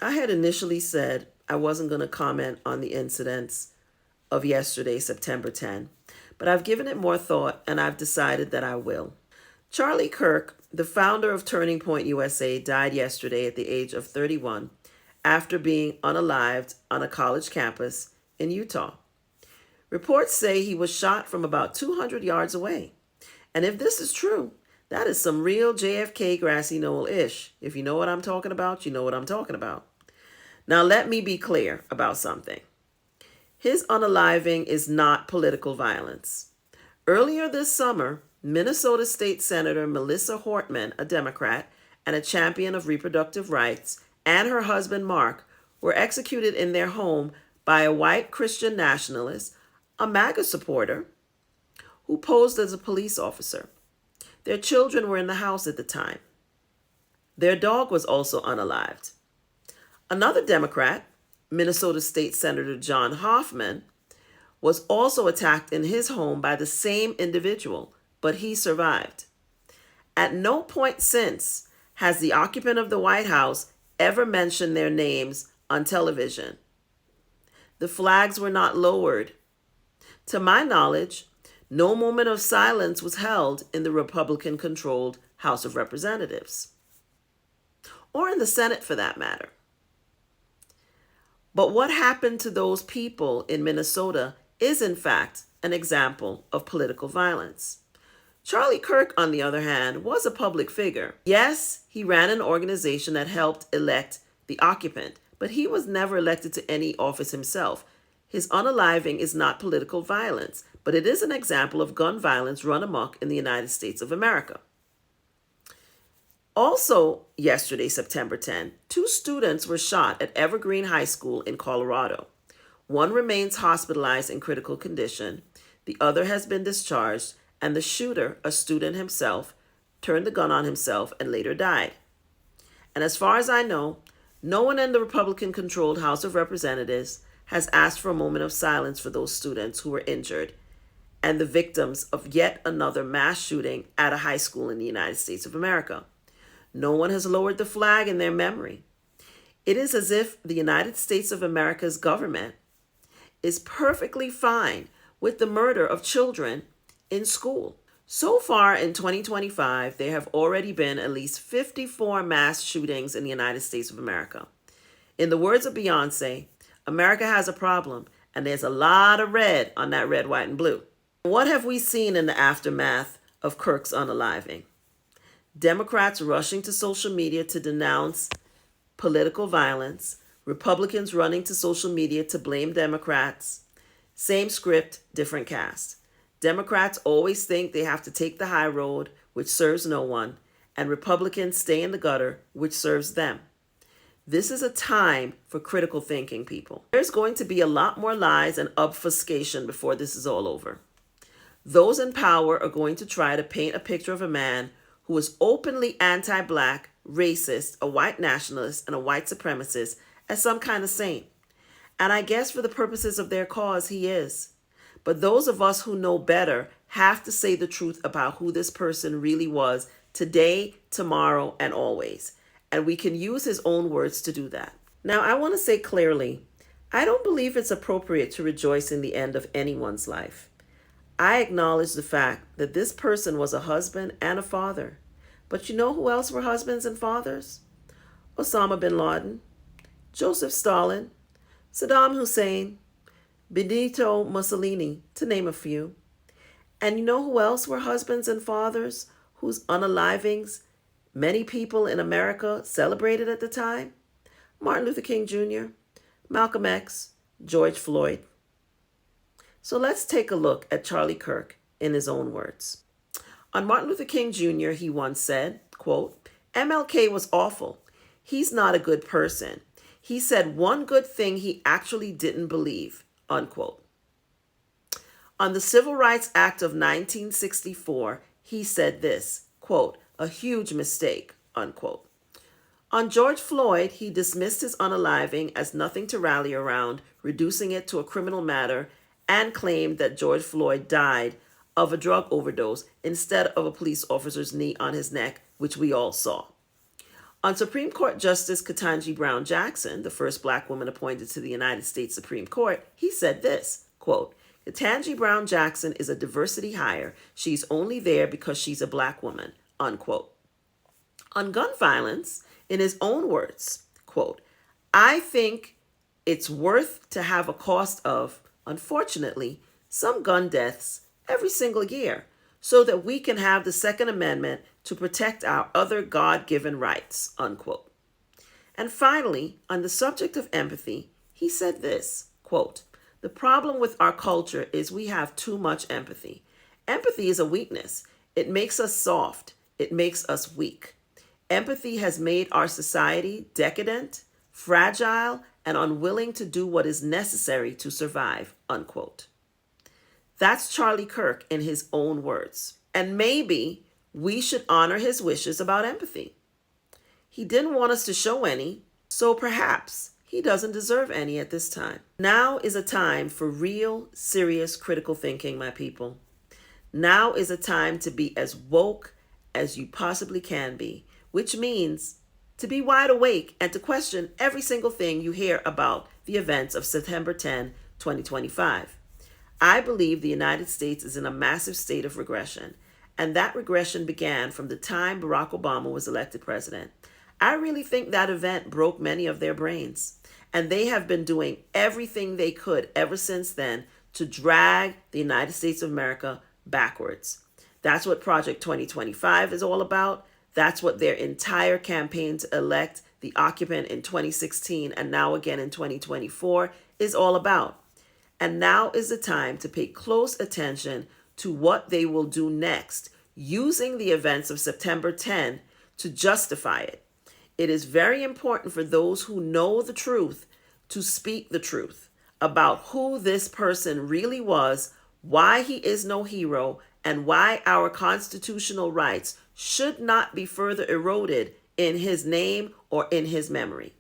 I had initially said I wasn't going to comment on the incidents of yesterday, September 10, but I've given it more thought and I've decided that I will. Charlie Kirk, the founder of Turning Point USA, died yesterday at the age of 31 after being unalived on a college campus in Utah. Reports say he was shot from about 200 yards away. And if this is true, that is some real JFK grassy knoll-ish. If you know what I'm talking about, you know what I'm talking about. Now let me be clear about something. His unaliving is not political violence. Earlier this summer, Minnesota State Senator Melissa Hortman, a Democrat and a champion of reproductive rights, and her husband Mark were executed in their home by a white Christian nationalist, a MAGA supporter, who posed as a police officer. Their children were in the house at the time. Their dog was also unalived. Another Democrat, Minnesota State Senator John Hoffman, was also attacked in his home by the same individual, but he survived. At no point since has the occupant of the White House ever mentioned their names on television. The flags were not lowered. To my knowledge, no moment of silence was held in the Republican-controlled House of Representatives, or in the Senate for that matter. But what happened to those people in Minnesota is, in fact, an example of political violence. Charlie Kirk, on the other hand, was a public figure. Yes, he ran an organization that helped elect the occupant, but he was never elected to any office himself. His unaliving is not political violence, but it is an example of gun violence run amok in the United States of America. Also, yesterday, September 10, 2 students were shot at Evergreen High School in Colorado. One remains hospitalized in critical condition. The other has been discharged, and the shooter, a student himself, turned the gun on himself and later died. And as far as I know, no one in the Republican-controlled House of Representatives has asked for a moment of silence for those students who were injured and the victims of yet another mass shooting at a high school in the United States of America. No one has lowered the flag in their memory. It is as if the United States of America's government is perfectly fine with the murder of children in school. So far in 2025, there have already been at least 54 mass shootings in the United States of America. In the words of Beyonce, America has a problem, and there's a lot of red on that red, white, and blue. What have we seen in the aftermath of Kirk's unaliving? Democrats rushing to social media to denounce political violence, Republicans running to social media to blame Democrats. Same script, different cast. Democrats always think they have to take the high road, which serves no one, and Republicans stay in the gutter, which serves them. This is a time for critical thinking, people. There's going to be a lot more lies and obfuscation before this is all over. Those in power are going to try to paint a picture of a man who is openly anti-black, racist, a white nationalist, and a white supremacist as some kind of saint. And I guess for the purposes of their cause, he is. But those of us who know better have to say the truth about who this person really was today, tomorrow, and always. And we can use his own words to do that. Now, I want to say clearly, I don't believe it's appropriate to rejoice in the end of anyone's life. I acknowledge the fact that this person was a husband and a father. But you know who else were husbands and fathers? Osama bin Laden, Joseph Stalin, Saddam Hussein, Benito Mussolini, to name a few. And you know who else were husbands and fathers whose unalivings many people in America celebrated at the time? Martin Luther King Jr., Malcolm X, George Floyd. So let's take a look at Charlie Kirk in his own words. On Martin Luther King Jr., he once said, quote, "MLK was awful. He's not a good person. He said one good thing he actually didn't believe," unquote. On the Civil Rights Act of 1964, he said this, quote, "a huge mistake," unquote. On George Floyd, he dismissed his unaliving as nothing to rally around, reducing it to a criminal matter, and claimed that George Floyd died of a drug overdose instead of a police officer's knee on his neck, which we all saw. On Supreme Court Justice Ketanji Brown Jackson, the first black woman appointed to the United States Supreme Court, he said this, quote, Ketanji Brown Jackson is a diversity hire. She's only there because she's a black woman, unquote. On gun violence, in his own words, quote, I think it's worth to have a cost of, unfortunately, some gun deaths every single year so that we can have the Second Amendment to protect our other God-given rights, unquote. And finally, on the subject of empathy, he said this, quote, the problem with our culture is we have too much empathy. Empathy is a weakness. It makes us soft. It makes us weak. Empathy has made our society decadent, fragile, and unwilling to do what is necessary to survive, unquote. That's Charlie Kirk in his own words. And maybe we should honor his wishes about empathy. He didn't want us to show any, so perhaps he doesn't deserve any at this time. Now is a time for real, serious, critical thinking, my people. Now is a time to be as woke as you possibly can be, which means to be wide awake and to question every single thing you hear about the events of September 10, 2025. I believe the United States is in a massive state of regression, and that regression began from the time Barack Obama was elected president. I really think that event broke many of their brains, and they have been doing everything they could ever since then to drag the United States of America backwards. That's what Project 2025 is all about. That's what their entire campaign to elect the occupant in 2016 and now again in 2024 is all about. And now is the time to pay close attention to what they will do next, using the events of September 10 to justify it. It is very important for those who know the truth to speak the truth about who this person really was, why he is no hero, and why our constitutional rights should not be further eroded in his name or in his memory.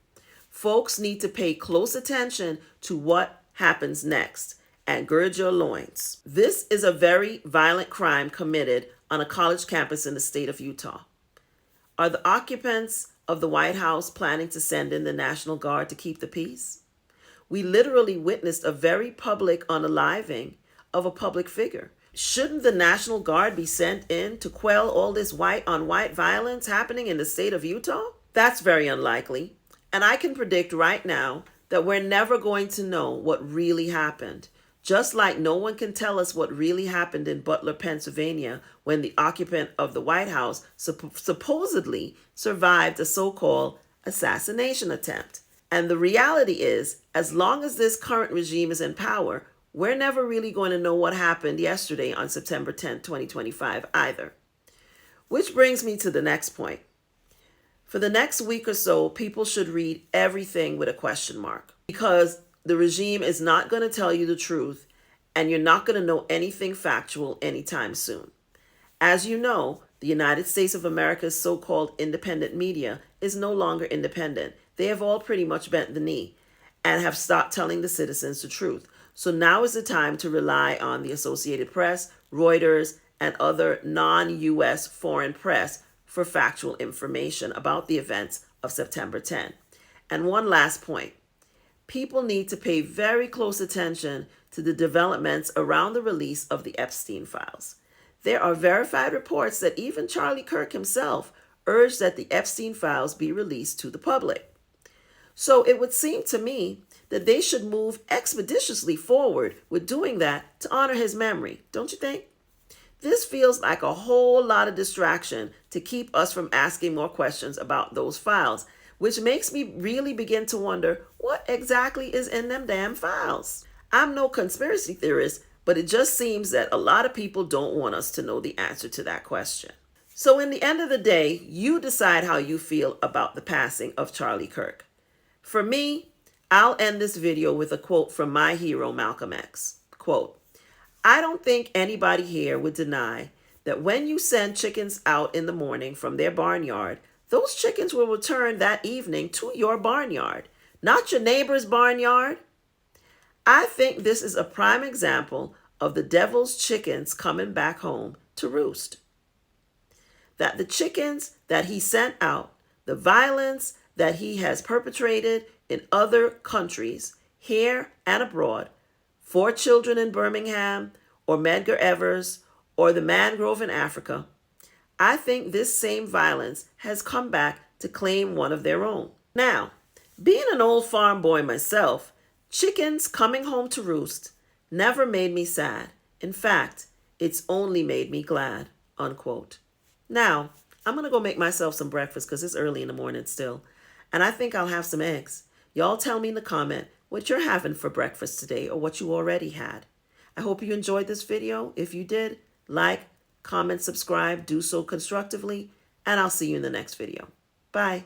Folks need to pay close attention to what happens next and gird your loins. This is a very violent crime committed on a college campus in the state of Utah. Are the occupants of the White House planning to send in the National Guard to keep the peace? We literally witnessed a very public unaliving of a public figure. Shouldn't the National Guard be sent in to quell all this white-on-white violence happening in the state of Utah? That's very unlikely. And I can predict right now that we're never going to know what really happened. Just like no one can tell us what really happened in Butler, Pennsylvania, when the occupant of the White House supposedly survived a so-called assassination attempt. And the reality is, as long as this current regime is in power, we're never really going to know what happened yesterday on September 10, 2025 either. Which brings me to the next point. For the next week or so, people should read everything with a question mark, because the regime is not going to tell you the truth, and you're not going to know anything factual anytime soon. As you know, the United States of America's so-called independent media is no longer independent. They have all pretty much bent the knee and have stopped telling the citizens the truth. So now is the time to rely on the Associated Press, Reuters, and other non-U.S. foreign press for factual information about the events of September 10. And one last point. People need to pay very close attention to the developments around the release of the Epstein files. There are verified reports that even Charlie Kirk himself urged that the Epstein files be released to the public. So it would seem to me that they should move expeditiously forward with doing that to honor his memory, don't you think? This feels like a whole lot of distraction to keep us from asking more questions about those files, which makes me really begin to wonder what exactly is in them damn files. I'm no conspiracy theorist, but it just seems that a lot of people don't want us to know the answer to that question. So in the end of the day, you decide how you feel about the passing of Charlie Kirk. For me, I'll end this video with a quote from my hero, Malcolm X. Quote, I don't think anybody here would deny that when you send chickens out in the morning from their barnyard, those chickens will return that evening to your barnyard, not your neighbor's barnyard. I think this is a prime example of the devil's chickens coming back home to roost. That the chickens that he sent out The violence that he has perpetrated in other countries, here and abroad, for children in Birmingham or Medgar Evers or the mangrove in Africa, I think this same violence has come back to claim one of their own. Now, being an old farm boy myself, chickens coming home to roost never made me sad. In fact, it's only made me glad, unquote. Now, I'm going to go make myself some breakfast because it's early in the morning still. And I think I'll have some eggs. Y'all tell me in the comment what you're having for breakfast today or what you already had. I hope you enjoyed this video. If you did, like, comment, subscribe, do so constructively, and I'll see you in the next video. Bye.